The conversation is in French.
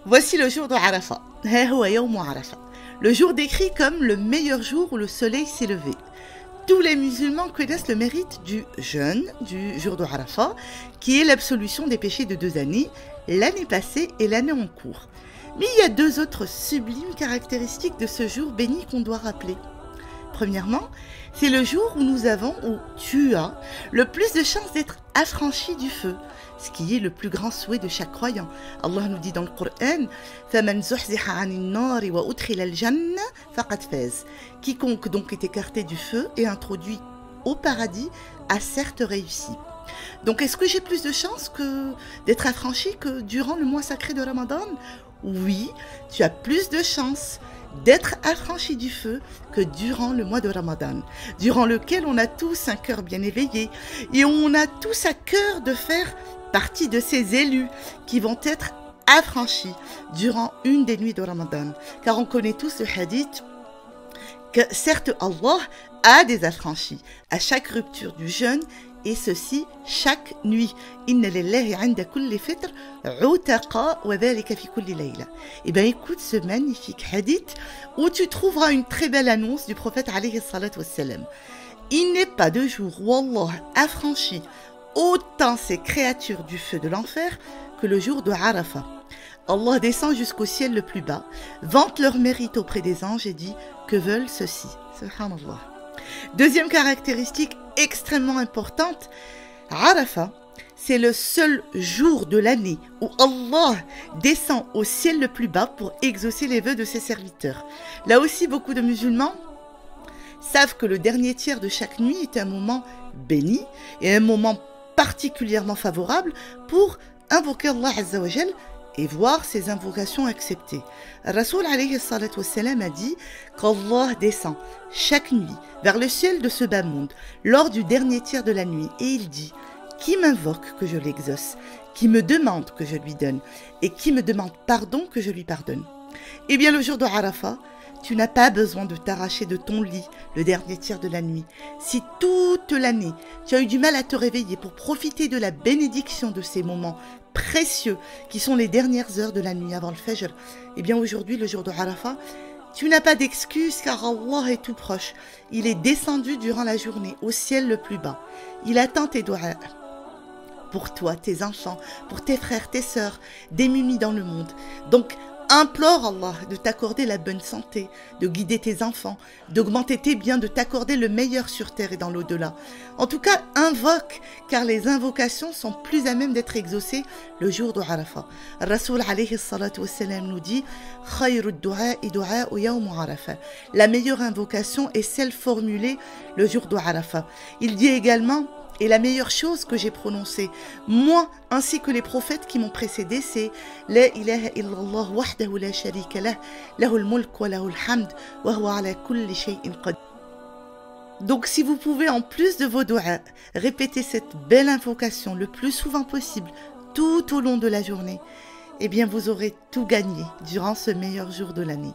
Voici le jour de Arafat. Le jour décrit comme le meilleur jour où le soleil s'est levé. Tous les musulmans connaissent le mérite du jeûne du jour de Arafat, qui est l'absolution des péchés de 2 années, l'année passée et l'année en cours. Mais il y a 2 autres sublimes caractéristiques de ce jour béni qu'on doit rappeler. Premièrement, c'est le jour où tu as le plus de chances d'être affranchi du feu, ce qui est le plus grand souhait de chaque croyant. Allah nous dit dans le Coran, quiconque donc est écarté du feu et introduit au paradis a certes réussi. Donc est-ce que j'ai plus de chances d'être affranchi que durant le mois sacré de Ramadan? Oui, tu as plus de chances d'être affranchi du feu que durant le mois de Ramadan, durant lequel on a tous un cœur bien éveillé et on a tous à cœur de faire partie de ces élus qui vont être affranchis durant une des nuits de Ramadan. Car on connaît tous le hadith que certes Allah a des affranchis à chaque rupture du jeûne, et ceci chaque nuit. Inna lillahi 'inda kulli fitr 'utaqa wa dhalika fi kulli layla. Et bien écoute ce magnifique hadith où tu trouveras une très belle annonce du prophète alayhi salatu wassalam. Il n'est pas de jour où Allah affranchit autant ses créatures du feu de l'enfer que le jour de Arafat. Allah descend jusqu'au ciel le plus bas, vante leur mérite auprès des anges et dit que veulent ceux-ci. Subhanallah. Deuxième caractéristique extrêmement importante, Arafat, c'est le seul jour de l'année où Allah descend au ciel le plus bas pour exaucer les vœux de ses serviteurs. Là aussi, beaucoup de musulmans savent que le dernier tiers de chaque nuit est un moment béni et un moment particulièrement favorable pour invoquer Allah Azza wa Jal et voir ses invocations acceptées. Rasoul alayhi salatu wassalam a dit qu'Allah descend chaque nuit vers le ciel de ce bas monde lors du dernier tiers de la nuit et il dit « Qui m'invoque que je l'exauce, qui me demande que je lui donne et qui me demande pardon que je lui pardonne ». Eh bien le jour de Arafat, tu n'as pas besoin de t'arracher de ton lit le dernier tiers de la nuit. Si toute l'année, tu as eu du mal à te réveiller pour profiter de la bénédiction de ces moments précieux qui sont les dernières heures de la nuit avant le Fajr, eh bien aujourd'hui, le jour de Arafat, tu n'as pas d'excuse car Allah est tout proche. Il est descendu durant la journée au ciel le plus bas. Il attend tes doigts pour toi, tes enfants, pour tes frères, tes sœurs, démunis dans le monde. Donc, implore Allah de t'accorder la bonne santé, de guider tes enfants, d'augmenter tes biens, de t'accorder le meilleur sur terre et dans l'au-delà. En tout cas, invoque, car les invocations sont plus à même d'être exaucées le jour de Arafat. Rasoul alayhi salatu wassalam nous dit « Khayrud du'a'i du'a'u yawm Arafat » La meilleure invocation est celle formulée le jour de Arafat. Il dit également « Et la meilleure chose que j'ai prononcée, moi ainsi que les prophètes qui m'ont précédé, c'est La ilaha illallah wahdahu la sharika lah, lahul mulk wa lahul hamd, wa huwa ala kulli shay'in qadir. » Donc si vous pouvez en plus de vos doigts répéter cette belle invocation le plus souvent possible tout au long de la journée, eh bien vous aurez tout gagné durant ce meilleur jour de l'année.